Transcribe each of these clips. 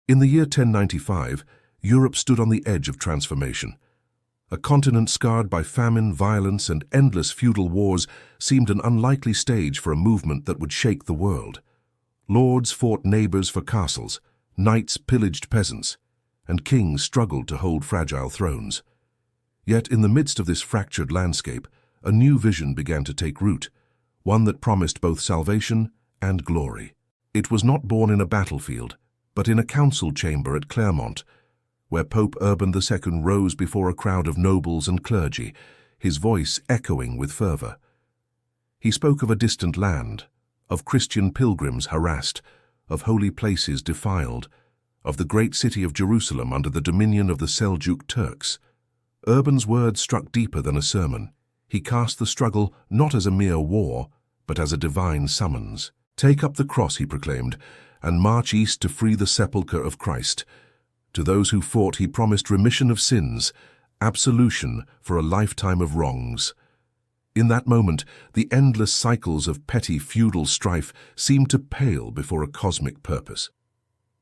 In the year 1095, Europe stood on the edge of transformation. A continent scarred by famine, violence, and endless feudal wars seemed an unlikely stage for a movement that would shake the world. Lords fought neighbors for castles, knights pillaged peasants, and kings struggled to hold fragile thrones. Yet in the midst of this fractured landscape, a new vision began to take root, one that promised both salvation and glory. It was not born in a battlefield, but in a council chamber at Clermont, where Pope Urban II rose before a crowd of nobles and clergy, his voice echoing with fervor. He spoke of a distant land, of Christian pilgrims harassed, of holy places defiled, of the great city of Jerusalem under the dominion of the Seljuk Turks. Urban's words struck deeper than a sermon. He cast the struggle not as a mere war, but as a divine summons. "Take up the cross," he proclaimed, "and march east to free the sepulchre of Christ." To those who fought, he promised remission of sins, absolution for a lifetime of wrongs. In that moment, the endless cycles of petty feudal strife seemed to pale before a cosmic purpose.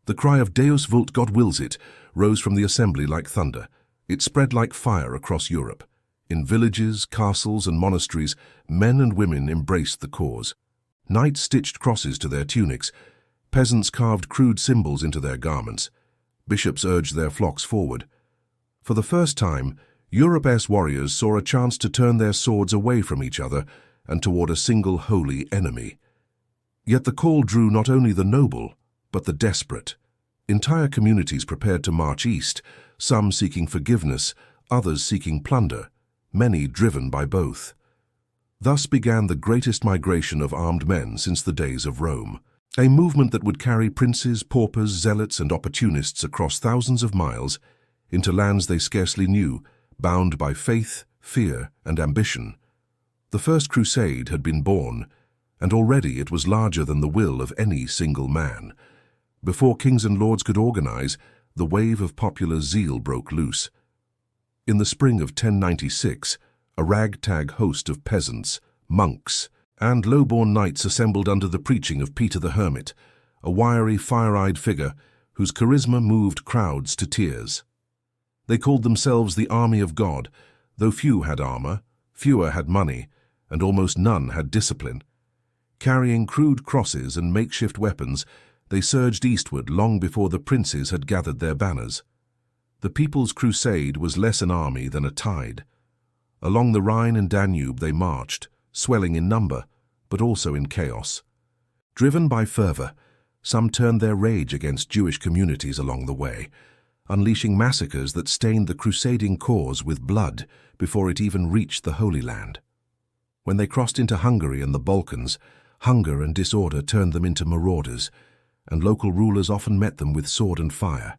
The cry of "Deus vult, God wills it," rose from the assembly like thunder. It spread like fire across Europe. In villages, castles, and monasteries, men and women embraced the cause. Knights stitched crosses to their tunics. Peasants carved crude symbols into their garments. Bishops urged their flocks forward. For the first time, Europe's warriors saw a chance to turn their swords away from each other and toward a single holy enemy. Yet the call drew not only the noble, but the desperate. Entire communities prepared to march east, some seeking forgiveness, others seeking plunder, many driven by both. Thus began the greatest migration of armed men since the days of Rome. A movement that would carry princes, paupers, zealots, and opportunists across thousands of miles into lands they scarcely knew, bound by faith, fear, and ambition. The First Crusade had been born, and already it was larger than the will of any single man. Before kings and lords could organize, the wave of popular zeal broke loose. In the spring of 1096, a ragtag host of peasants, monks, and low-born knights assembled under the preaching of Peter the Hermit, a wiry, fire-eyed figure whose charisma moved crowds to tears. They called themselves the Army of God, though few had armor, fewer had money, and almost none had discipline. Carrying crude crosses and makeshift weapons, they surged eastward long before the princes had gathered their banners. The People's Crusade was less an army than a tide. Along the Rhine and Danube they marched, swelling in number, but also in chaos. Driven by fervor, some turned their rage against Jewish communities along the way, unleashing massacres that stained the crusading cause with blood before it even reached the Holy Land. When they crossed into Hungary and the Balkans, hunger and disorder turned them into marauders, and local rulers often met them with sword and fire.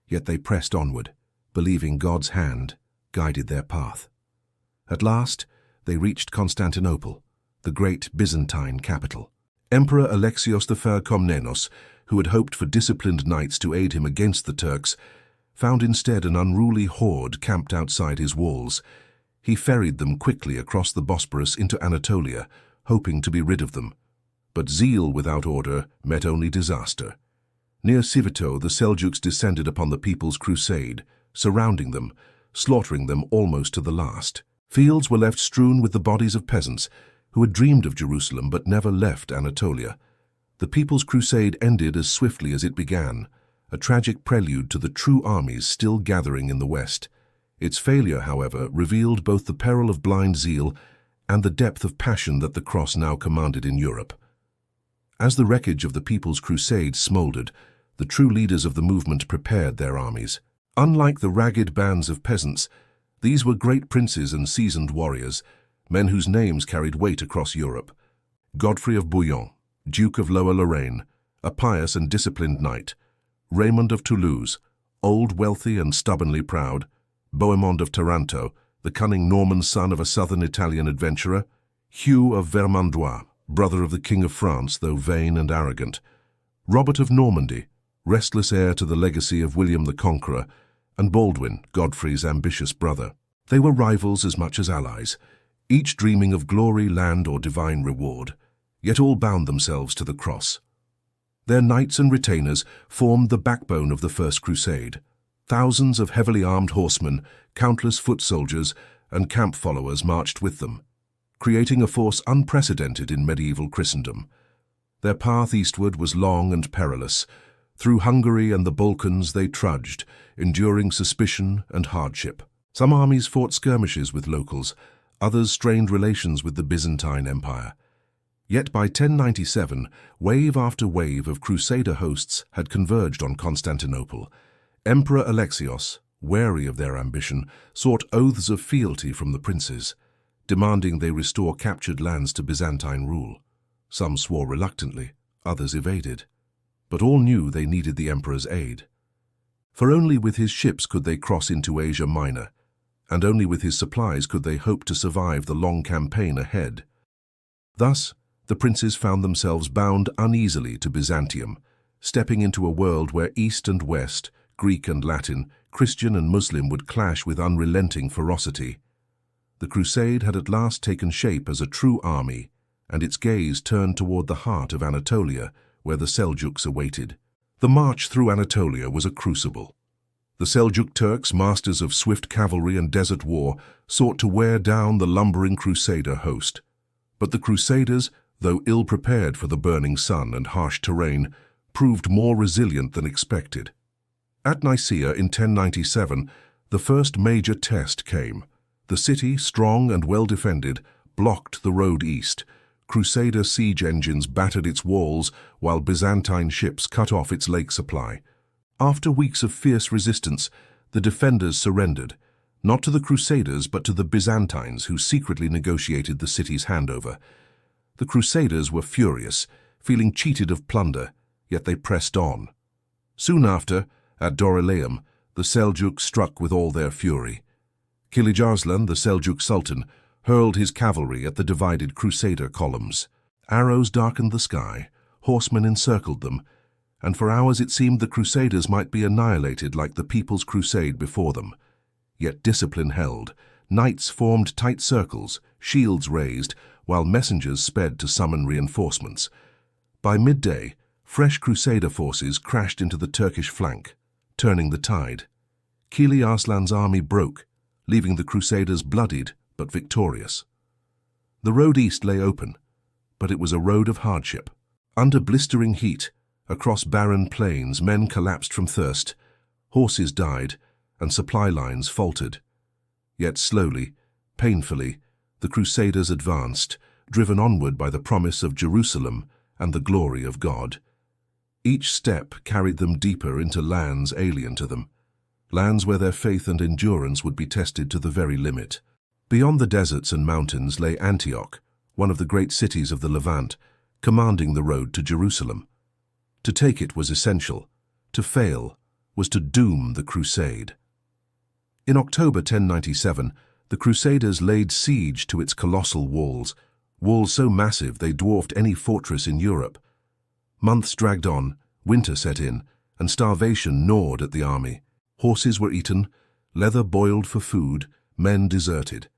Yet they pressed onward, believing God's hand guided their path. At last, they reached Constantinople, the great Byzantine capital. Emperor Alexios I Komnenos, who had hoped for disciplined knights to aid him against the Turks, found instead an unruly horde camped outside his walls. He ferried them quickly across the Bosporus into Anatolia, hoping to be rid of them. But zeal without order met only disaster. Near Civito, the Seljuks descended upon the People's Crusade, surrounding them, slaughtering them almost to the last. Fields were left strewn with the bodies of peasants who had dreamed of Jerusalem but never left Anatolia. The People's Crusade ended as swiftly as it began, a tragic prelude to the true armies still gathering in the West. Its failure, however, revealed both the peril of blind zeal and the depth of passion that the cross now commanded in Europe. As the wreckage of the People's Crusade smoldered, the true leaders of the movement prepared their armies. Unlike the ragged bands of peasants, these were great princes and seasoned warriors, men whose names carried weight across Europe. Godfrey of Bouillon, Duke of Lower Lorraine, a pious and disciplined knight. Raymond of Toulouse, old, wealthy, and stubbornly proud. Bohemond of Taranto, the cunning Norman son of a southern Italian adventurer. Hugh of Vermandois, brother of the King of France, though vain and arrogant. Robert of Normandy, restless heir to the legacy of William the Conqueror, and Baldwin, Godfrey's ambitious brother. They were rivals as much as allies, each dreaming of glory, land, or divine reward, yet all bound themselves to the cross. Their knights and retainers formed the backbone of the First Crusade. Thousands of heavily armed horsemen, countless foot soldiers, and camp followers marched with them, creating a force unprecedented in medieval Christendom. Their path eastward was long and perilous. Through Hungary and the Balkans they trudged, enduring suspicion and hardship. Some armies fought skirmishes with locals, others strained relations with the Byzantine Empire. Yet by 1097, wave after wave of Crusader hosts had converged on Constantinople. Emperor Alexios, wary of their ambition, sought oaths of fealty from the princes, demanding they restore captured lands to Byzantine rule. Some swore reluctantly, others evaded, but all knew they needed the emperor's aid. For only with his ships could they cross into Asia Minor, and only with his supplies could they hope to survive the long campaign ahead. Thus, the princes found themselves bound uneasily to Byzantium, stepping into a world where East and West, Greek and Latin, Christian and Muslim would clash with unrelenting ferocity. The Crusade had at last taken shape as a true army, and its gaze turned toward the heart of Anatolia, where the Seljuks awaited. The march through Anatolia was a crucible. The Seljuk Turks, masters of swift cavalry and desert war, sought to wear down the lumbering Crusader host. But the Crusaders, though ill-prepared for the burning sun and harsh terrain, proved more resilient than expected. At Nicaea in 1097, the first major test came. The city, strong and well-defended, blocked the road east. Crusader siege engines battered its walls, while Byzantine ships cut off its lake supply. After weeks of fierce resistance, the defenders surrendered, not to the Crusaders but to the Byzantines, who secretly negotiated the city's handover. The Crusaders were furious, feeling cheated of plunder, yet they pressed on. Soon after, at Dorylaeum, the Seljuks struck with all their fury. Kilij Arslan, the Seljuk Sultan, hurled his cavalry at the divided Crusader columns. Arrows darkened the sky, horsemen encircled them, and for hours it seemed the Crusaders might be annihilated like the People's Crusade before them. Yet discipline held. Knights formed tight circles, shields raised, while messengers sped to summon reinforcements. By midday, fresh Crusader forces crashed into the Turkish flank, turning the tide. Kilij Arslan's army broke, leaving the Crusaders bloodied but victorious. The road east lay open, but it was a road of hardship. Under blistering heat, across barren plains, men collapsed from thirst, horses died, and supply lines faltered. Yet slowly, painfully, the Crusaders advanced, driven onward by the promise of Jerusalem and the glory of God. Each step carried them deeper into lands alien to them, lands where their faith and endurance would be tested to the very limit. Beyond the deserts and mountains lay Antioch, one of the great cities of the Levant, commanding the road to Jerusalem. To take it was essential. To fail was to doom the crusade. In October 1097, the Crusaders laid siege to its colossal walls so massive they dwarfed any fortress in Europe. Months dragged on, winter set in, and starvation gnawed at the army. Horses were eaten, leather boiled for food, men deserted.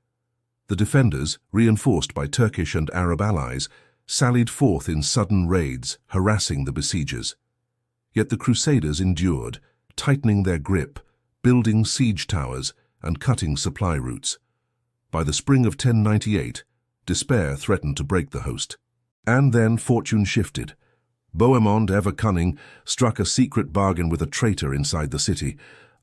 The defenders, reinforced by Turkish and Arab allies, sallied forth in sudden raids, harassing the besiegers. Yet the Crusaders endured, tightening their grip, building siege towers, and cutting supply routes. By the spring of 1098, despair threatened to break the host. And then fortune shifted. Bohemond, ever cunning, struck a secret bargain with a traitor inside the city.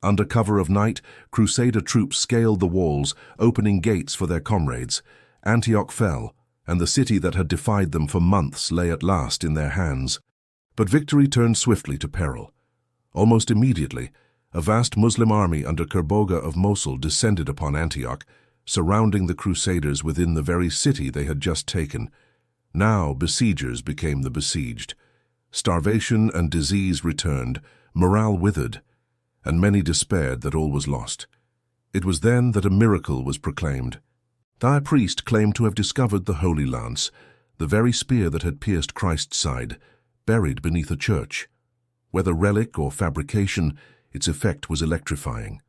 Under cover of night, Crusader troops scaled the walls, opening gates for their comrades. Antioch fell, and the city that had defied them for months lay at last in their hands. But victory turned swiftly to peril. Almost immediately, a vast Muslim army under Kerboga of Mosul descended upon Antioch, surrounding the Crusaders within the very city they had just taken. Now besiegers became the besieged. Starvation and disease returned, morale withered, and many despaired that all was lost. It was then that a miracle was proclaimed. A priest claimed to have discovered the Holy Lance, the very spear that had pierced Christ's side, buried beneath a church. Whether relic or fabrication, its effect was electrifying.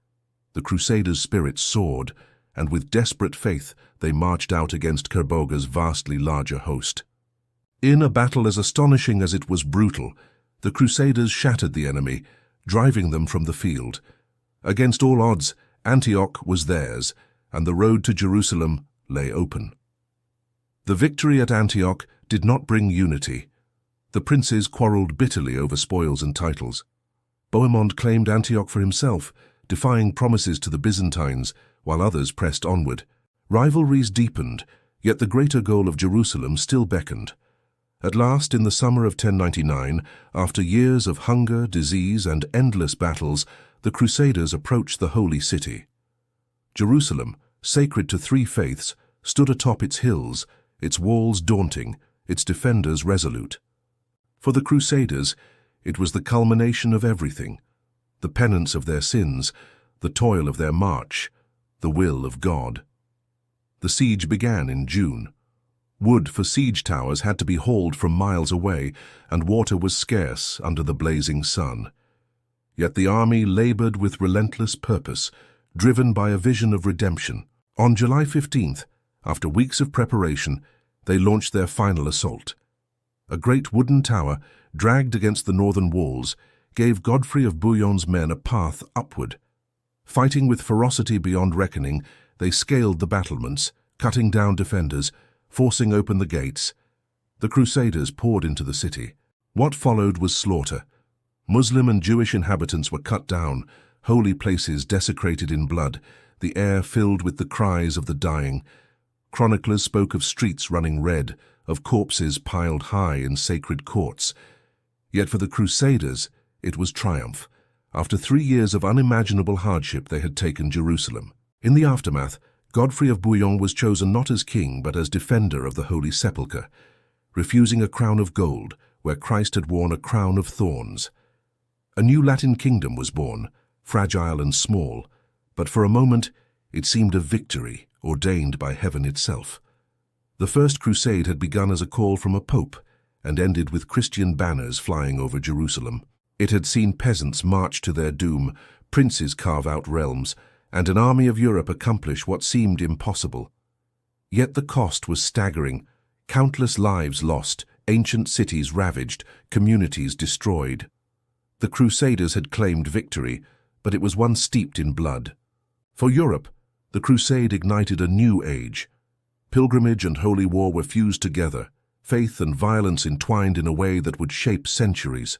The Crusaders' spirits soared, and with desperate faith they marched out against Kerboga's vastly larger host. In a battle as astonishing as it was brutal, The Crusaders shattered the enemy, driving them from the field. Against all odds, Antioch was theirs, and the road to Jerusalem lay open. The victory at Antioch did not bring unity. The princes quarreled bitterly over spoils and titles. Bohemond claimed Antioch for himself, defying promises to the Byzantines, while others pressed onward. Rivalries deepened, yet the greater goal of Jerusalem still beckoned. At last, in the summer of 1099, after years of hunger, disease, and endless battles, the Crusaders approached the Holy City. Jerusalem, sacred to three faiths, stood atop its hills, its walls daunting, its defenders resolute. For the Crusaders, it was the culmination of everything: the penance of their sins, the toil of their march, the will of God. The siege began in June. Wood for siege towers had to be hauled from miles away, and water was scarce under the blazing sun. Yet the army labored with relentless purpose, driven by a vision of redemption. On July 15th, after weeks of preparation, they launched their final assault. A great wooden tower, dragged against the northern walls, gave Godfrey of Bouillon's men a path upward. Fighting with ferocity beyond reckoning, they scaled the battlements, cutting down defenders, forcing open the gates. The Crusaders poured into the city. What followed was slaughter. Muslim and Jewish inhabitants were cut down, holy places desecrated in blood, the air filled with the cries of the dying. Chroniclers spoke of streets running red, of corpses piled high in sacred courts. Yet for the Crusaders, it was triumph. After 3 years of unimaginable hardship, they had taken Jerusalem. In the aftermath, Godfrey of Bouillon was chosen not as king but as defender of the Holy Sepulchre, refusing a crown of gold where Christ had worn a crown of thorns. A new Latin kingdom was born, fragile and small, but for a moment it seemed a victory ordained by heaven itself. The First Crusade had begun as a call from a pope and ended with Christian banners flying over Jerusalem. It had seen peasants march to their doom, princes carve out realms, and an army of Europe accomplish what seemed impossible. Yet the cost was staggering: countless lives lost, ancient cities ravaged, communities destroyed. The Crusaders had claimed victory, but it was one steeped in blood. For Europe, the Crusade ignited a new age. Pilgrimage and holy war were fused together, faith and violence entwined in a way that would shape centuries.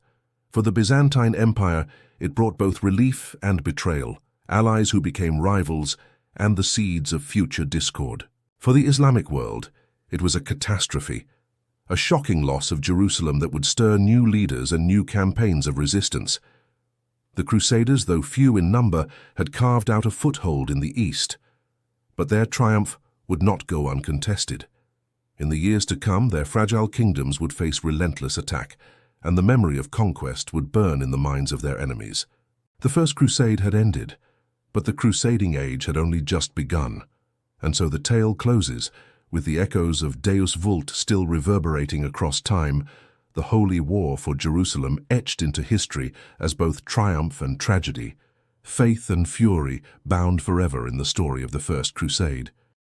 For the Byzantine Empire, it brought both relief and betrayal, allies who became rivals, and the seeds of future discord. For the Islamic world, it was a catastrophe, a shocking loss of Jerusalem that would stir new leaders and new campaigns of resistance. The Crusaders, though few in number, had carved out a foothold in the East. But their triumph would not go uncontested. In the years to come, their fragile kingdoms would face relentless attack, and the memory of conquest would burn in the minds of their enemies. The First Crusade had ended, but the crusading age had only just begun, and so the tale closes, with the echoes of Deus Vult still reverberating across time, the holy war for Jerusalem etched into history as both triumph and tragedy, faith and fury bound forever in the story of the First Crusade.